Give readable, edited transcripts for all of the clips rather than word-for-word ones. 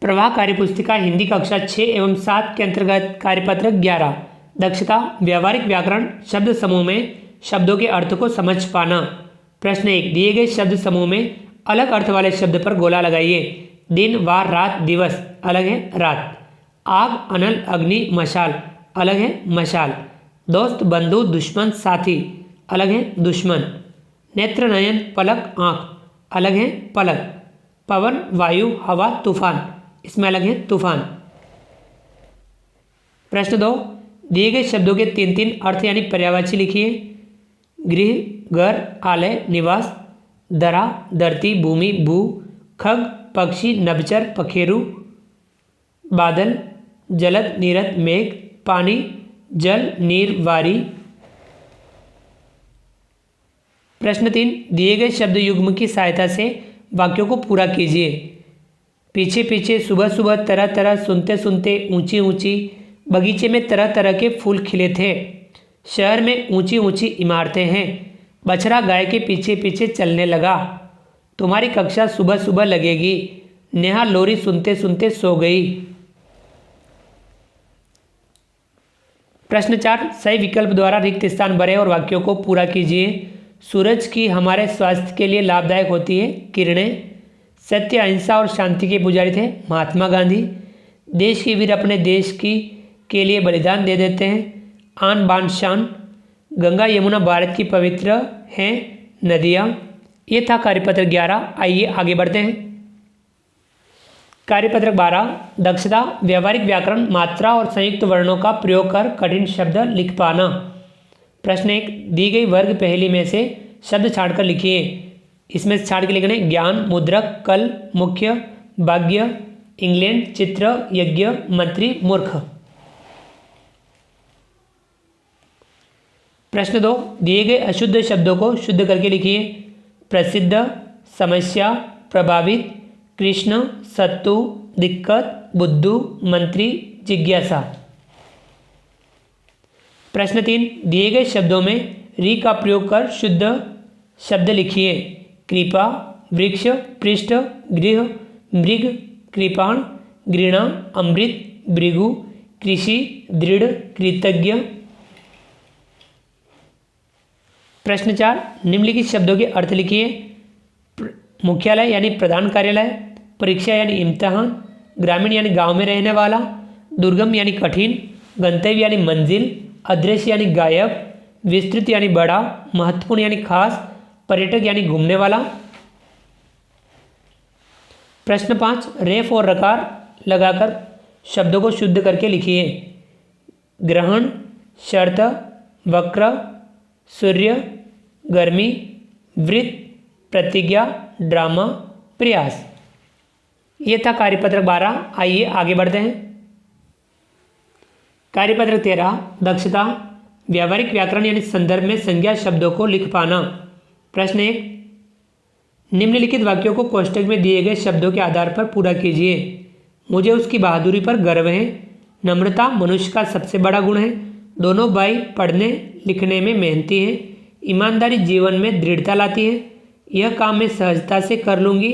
प्रवाह कार्यपुस्तिका हिंदी कक्षा 6 एवं 7 के अंतर्गत कार्यपत्र 11। दक्षता व्यावहारिक व्याकरण शब्द समूह में शब्दों के अर्थ को समझ पाना। प्रश्न 1, दिए गए शब्द समूह में अलग अर्थ वाले शब्द पर गोला लगाइए। दिन, वार, रात, दिवस अलग है रात। आग, अनल, अग्नि, मशाल अलग है मशाल। दोस्त, बंधु, दुश्मन, साथी अलग है दुश्मन। नेत्र, नयन, पलक, आँख अलग है पलक। पवन, वायु, हवा, तूफान इसमें अलग है तूफान। प्रश्न 2, दिए गए शब्दों के 3-3 अर्थ यानी पर्यायवाची लिखिए। गृह, घर, आलय, निवास। धरा, धरती, भूमि, भू। खग, पक्षी, नभचर, पखेरु। बादल, जलद, नीरद, मेघ। पानी, जल, नीर, वारी। प्रश्न 3, दिए गए शब्द युग्म की सहायता से वाक्यों को पूरा कीजिए। पीछे पीछे, सुबह सुबह, तरह तरह, सुनते सुनते, ऊंची ऊंची। बगीचे में तरह तरह के फूल खिले थे। शहर में ऊंची ऊंची इमारतें हैं। बछड़ा गाय के पीछे पीछे चलने लगा। तुम्हारी कक्षा सुबह सुबह लगेगी। नेहा लोरी सुनते सुनते सो गई। प्रश्न 4, सही विकल्प द्वारा रिक्त स्थान भरें और वाक्यों को पूरा कीजिए। सूरज की हमारे स्वास्थ्य के लिए लाभदायक होती है किरणें। सत्य, अहिंसा और शांति के पुजारी थे महात्मा गांधी। देश के वीर अपने देश की के लिए बलिदान दे देते हैं। आन बान शान। गंगा यमुना भारत की पवित्र हैं नदियाँ। ये था कार्यपत्र 11। आइए आगे बढ़ते हैं। कार्यपत्र 12, दक्षता व्यावहारिक व्याकरण मात्रा और संयुक्त वर्णों का प्रयोग कर कठिन शब्द लिख पाना। प्रश्न 1, दी गई वर्ग पहेली में से शब्द छांटकर लिखिए। इसमें से छांट के लिखने ज्ञान, मुद्रक, कल, मुख्य, भाग्य, इंग्लैंड, चित्र, यज्ञ, मंत्री, मूर्ख। प्रश्न 2, दिए गए अशुद्ध शब्दों को शुद्ध करके लिखिए। प्रसिद्ध, समस्या, प्रभावित, कृष्ण, सत्तू, दिक्कत, बुद्धू, मंत्री, जिज्ञासा। प्रश्न 3, दिए गए शब्दों में री का प्रयोग कर शुद्ध शब्द लिखिए। कृपा, वृक्ष, पृष्ठ, गृह, मृग, कृपाण, घृणा, अमृत, भृगु, कृषि, दृढ़, कृतज्ञ। प्रश्न 4, निम्नलिखित शब्दों के अर्थ लिखिए। मुख्यालय यानी प्रधान कार्यालय। परीक्षा यानी इम्तिहान। ग्रामीण यानी गांव में रहने वाला। दुर्गम यानी कठिन। गंतव्य यानी मंजिल। अदृश्य यानी गायब। विस्तृत यानी बड़ा। महत्वपूर्ण यानी खास। पर्यटक यानी घूमने वाला। प्रश्न 5, रेफ और रकार लगाकर शब्दों को शुद्ध करके लिखिए। ग्रहण, शर्त, वक्र, सूर्य, गर्मी, वृत्त, प्रतिज्ञा, ड्रामा, प्रयास। ये था कार्यपत्र 12। आइए आगे बढ़ते हैं। कार्यपत्र 13, दक्षता व्यावहारिक व्याकरण यानी संदर्भ में संज्ञा शब्दों को लिख पाना। प्रश्न 1, निम्नलिखित वाक्यों को कोष्टक में दिए गए शब्दों के आधार पर पूरा कीजिए। मुझे उसकी बहादुरी पर गर्व है। नम्रता मनुष्य का सबसे बड़ा गुण है। दोनों भाई पढ़ने लिखने में मेहनती हैं। ईमानदारी जीवन में दृढ़ता लाती है। यह काम मैं सहजता से कर लूँगी।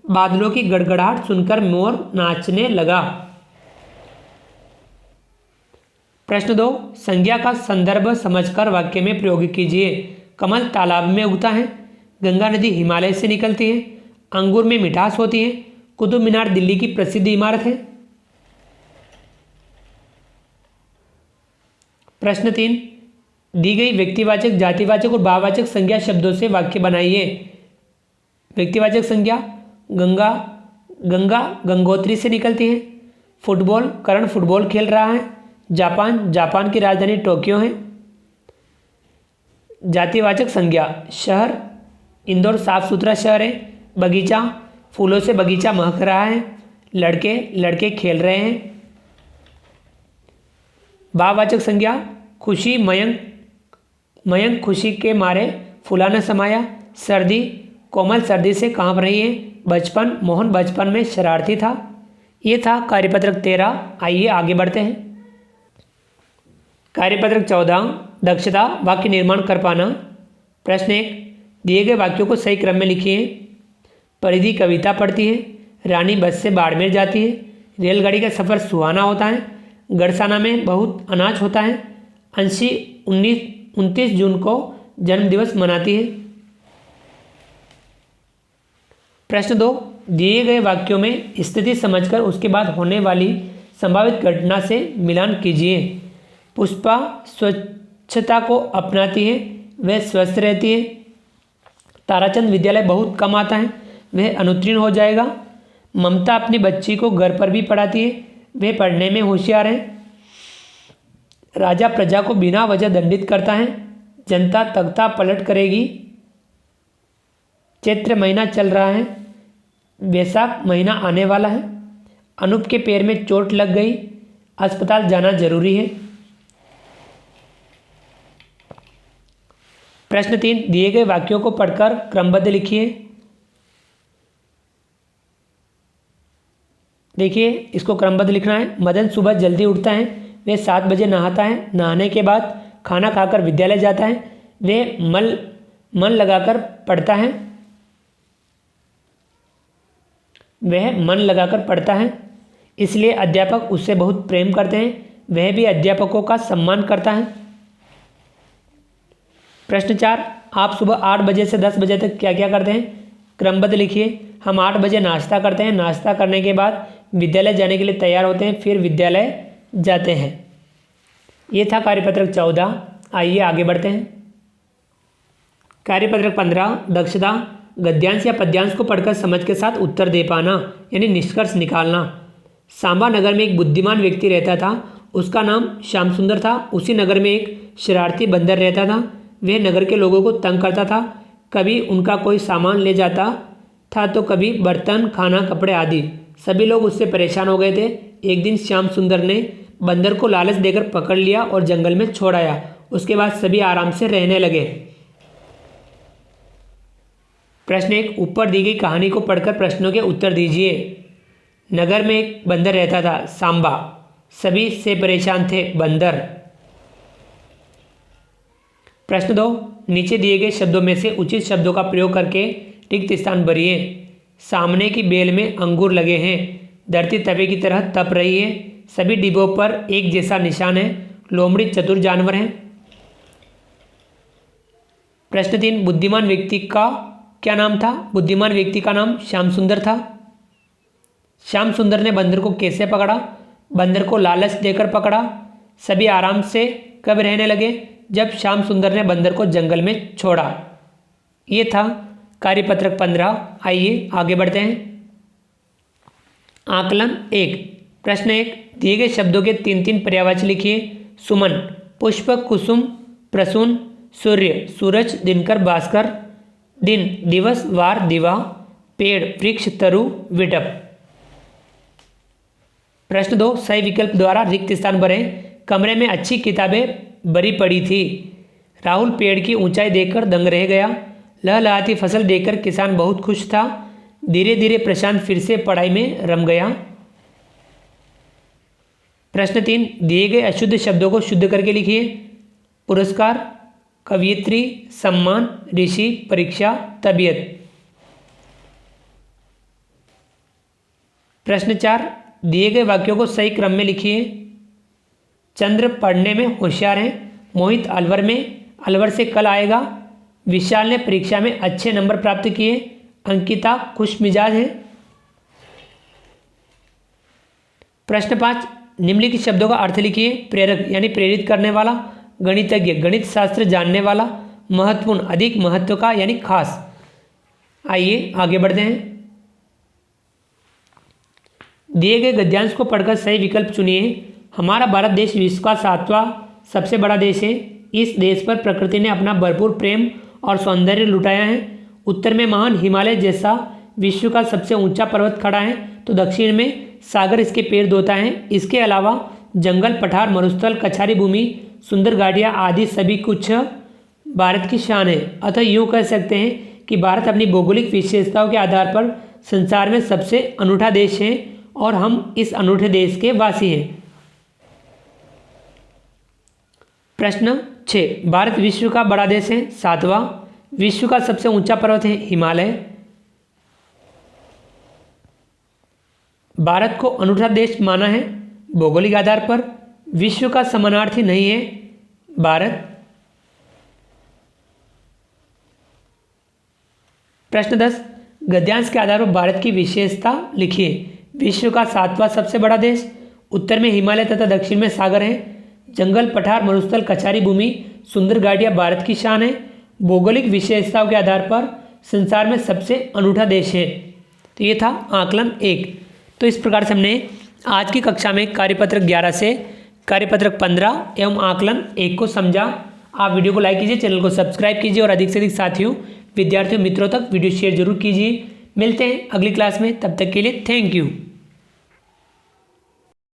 बादलों की गड़गड़ाहट सुनकर मोर नाचने लगा। प्रश्न 2, संज्ञा का संदर्भ समझकर वाक्य में प्रयोग कीजिए। कमल तालाब में उगता है। गंगा नदी हिमालय से निकलती है। अंगूर में मिठास होती है। कुतुब मीनार दिल्ली की प्रसिद्ध इमारत है। प्रश्न 3, दी गई व्यक्तिवाचक, जातिवाचक और भाववाचक संज्ञा शब्दों से वाक्य बनाइए। व्यक्तिवाचक संज्ञा गंगा, गंगा गंगोत्री से निकलती है। फुटबॉल, करण फुटबॉल खेल रहा है। जापान, जापान की राजधानी टोक्यो है। जातिवाचक संज्ञा शहर, इंदौर साफ सुथरा शहर है। बगीचा, फूलों से बगीचा महक रहा है। लड़के, लड़के खेल रहे हैं। भाववाचक संज्ञा खुशी, मयंक, मयंक खुशी के मारे फूला न समाया। सर्दी, कोमल सर्दी से कांप रही है। बचपन, मोहन बचपन में शरारती था। ये था कार्यपत्रक 13। आइए आगे बढ़ते हैं। कार्यपत्रक 14, दक्षता वाक्य निर्माण कर पाना। प्रश्न 1, दिए गए वाक्यों को सही क्रम में लिखिए। परिधि कविता पढ़ती है। रानी बस से बाड़मेर जाती है। रेलगाड़ी का सफ़र सुहाना होता है। गड़साना में बहुत अनाज होता है। अंशी 29 जून को जन्मदिवस मनाती है। प्रश्न 2, दिए गए वाक्यों में स्थिति समझकर उसके बाद होने वाली संभावित घटना से मिलान कीजिए। पुष्पा स्वच्छता को अपनाती है, वह स्वस्थ रहती है। ताराचंद विद्यालय बहुत कम आता है, वह अनुत्तीर्ण हो जाएगा। ममता अपनी बच्ची को घर पर भी पढ़ाती है, वह पढ़ने में होशियार है। राजा प्रजा को बिना वजह दंडित करता है, जनता तख्ता पलट करेगी। चैत्र महीना चल रहा है, वैशाख महीना आने वाला है। अनूप के पैर में चोट लग गई, अस्पताल जाना जरूरी है। प्रश्न 3, दिए गए वाक्यों को पढ़कर क्रमबद्ध लिखिए। देखिए, इसको क्रमबद्ध लिखना है। मदन सुबह जल्दी उठता है, वह 7 बजे नहाता है। नहाने के बाद खाना खाकर विद्यालय जाता है, वह मन लगाकर पढ़ता है। इसलिए अध्यापक उससे बहुत प्रेम करते हैं, वह भी अध्यापकों का सम्मान करता है। प्रश्न 4, आप सुबह 8 बजे से 10 बजे तक क्या क्या करते हैं? क्रमबद्ध लिखिए। हम 8 बजे नाश्ता करते हैं, नाश्ता करने के बाद विद्यालय जाने के लिए तैयार होते हैं, फिर विद्यालय जाते हैं। ये था कार्यपत्रक 14। आइए आगे बढ़ते हैं। कार्यपत्रक 15, दक्षता। गद्यांश या पद्यांश को पढ़कर समझ के साथ उत्तर दे पाना, यानी निष्कर्ष निकालना। सांबा नगर में एक बुद्धिमान व्यक्ति रहता था, उसका नाम श्याम सुंदर था। उसी नगर में एक शरारती बंदर रहता था, वह नगर के लोगों को तंग करता था। कभी उनका कोई सामान ले जाता था तो कभी बर्तन, खाना, कपड़े आदि। सभी लोग उससे परेशान हो गए थे। एक दिन श्याम सुंदर ने बंदर को लालच देकर पकड़ लिया और जंगल में छोड़ आया। उसके बाद सभी आराम से रहने लगे। प्रश्न 1, ऊपर दी गई कहानी को पढ़कर प्रश्नों के उत्तर दीजिए। नगर में एक बंदर रहता था, सांबा। सभी से परेशान थे, बंदर। प्रश्न 2, नीचे दिए गए शब्दों में से उचित शब्दों का प्रयोग करके रिक्त स्थान भरिए। सामने की बेल में अंगूर लगे हैं, धरती तवे की तरह तप रही है, सभी डिब्बों पर एक जैसा निशान है, लोमड़ी चतुर जानवर है। प्रश्न 3, बुद्धिमान व्यक्ति का क्या नाम था? बुद्धिमान व्यक्ति का नाम श्याम सुंदर था। श्याम सुंदर ने बंदर को कैसे पकड़ा? बंदर को लालच देकर पकड़ा। सभी आराम से कब रहने लगे? जब श्याम सुंदर ने बंदर को जंगल में छोड़ा। ये था कार्यपत्रक 15। आइए आगे बढ़ते हैं। आकलन 1। प्रश्न 1, दिए गए शब्दों के 3-3 पर्यायवाची लिखिए। सुमन, पुष्प, कुसुम, प्रसून, सूर्य, सूरज, दिनकर, भास्कर। दिन, दिवस, वार, दिवा। पेड़, वृक्ष, तरु, विटप। प्रश्न 2, सही विकल्प द्वारा रिक्त स्थान भरें। कमरे में अच्छी किताबें भरी पड़ी थी। राहुल पेड़ की ऊंचाई देखकर दंग रह गया। लहलहाती फसल देखकर किसान बहुत खुश था। धीरे धीरे प्रशांत फिर से पढ़ाई में रम गया। प्रश्न 3, दिए गए अशुद्ध शब्दों को शुद्ध करके लिखिए। पुरस्कार, कवियत्री, सम्मान, ऋषि, परीक्षा, तबीयत। प्रश्न 4, दिए गए वाक्यों को सही क्रम में लिखिए। चंद्र पढ़ने में होशियार है, मोहित अलवर से कल आएगा। विशाल ने परीक्षा में अच्छे नंबर प्राप्त किए, अंकिता खुश मिजाज है। प्रश्न 5, निम्नलिखित शब्दों का अर्थ लिखिए। प्रेरक यानी प्रेरित करने वाला, गणितज्ञ गणित शास्त्र जानने वाला, महत्वपूर्ण अधिक महत्व का यानी खास। आइए आगे बढ़ते हैं। दिए गए गद्यांश को पढ़कर सही विकल्प चुनिए। हमारा भारत देश विश्व का 7वां सबसे बड़ा देश है। इस देश पर प्रकृति ने अपना भरपूर प्रेम और सौंदर्य लुटाया है। उत्तर में महान हिमालय जैसा विश्व का सबसे ऊंचा पर्वत खड़ा है, तो दक्षिण में सागर इसके पैर धोता है। इसके अलावा जंगल, पठार, मरुस्थल, कछारी भूमि, सुंदर घाटियाँ आदि सभी कुछ भारत की शान है। अतः यूँ कह सकते हैं कि भारत अपनी भौगोलिक विशेषताओं के आधार पर संसार में सबसे अनूठा देश है और हम इस अनूठे देश के वासी हैं। प्रश्न 6, भारत विश्व का बड़ा देश है, 7वां। विश्व का सबसे ऊंचा पर्वत है हिमालय। भारत को अनूठा देश माना है भौगोलिक आधार पर, विश्व का समानार्थी नहीं है भारत। प्रश्न 10, गद्यांश के आधार पर भारत की विशेषता लिखिए। विश्व का 7वां सबसे बड़ा देश, उत्तर में हिमालय तथा दक्षिण में सागर है, जंगल, पठार, मरुस्थल, कछारी भूमि, सुंदर घाटियां भारत की शान है, भौगोलिक विशेषताओं के आधार पर संसार में सबसे अनूठा देश है। तो ये था आकलन 1। तो इस प्रकार से हमने आज की कक्षा में कार्यपत्रक 11 से कार्यपत्रक 15 एवं आकलन 1 को समझा। आप वीडियो को लाइक कीजिए, चैनल को सब्सक्राइब कीजिए और अधिक से अधिक साथियों, विद्यार्थियों, मित्रों तक वीडियो शेयर जरूर कीजिए। मिलते हैं अगली क्लास में, तब तक के लिए थैंक यू।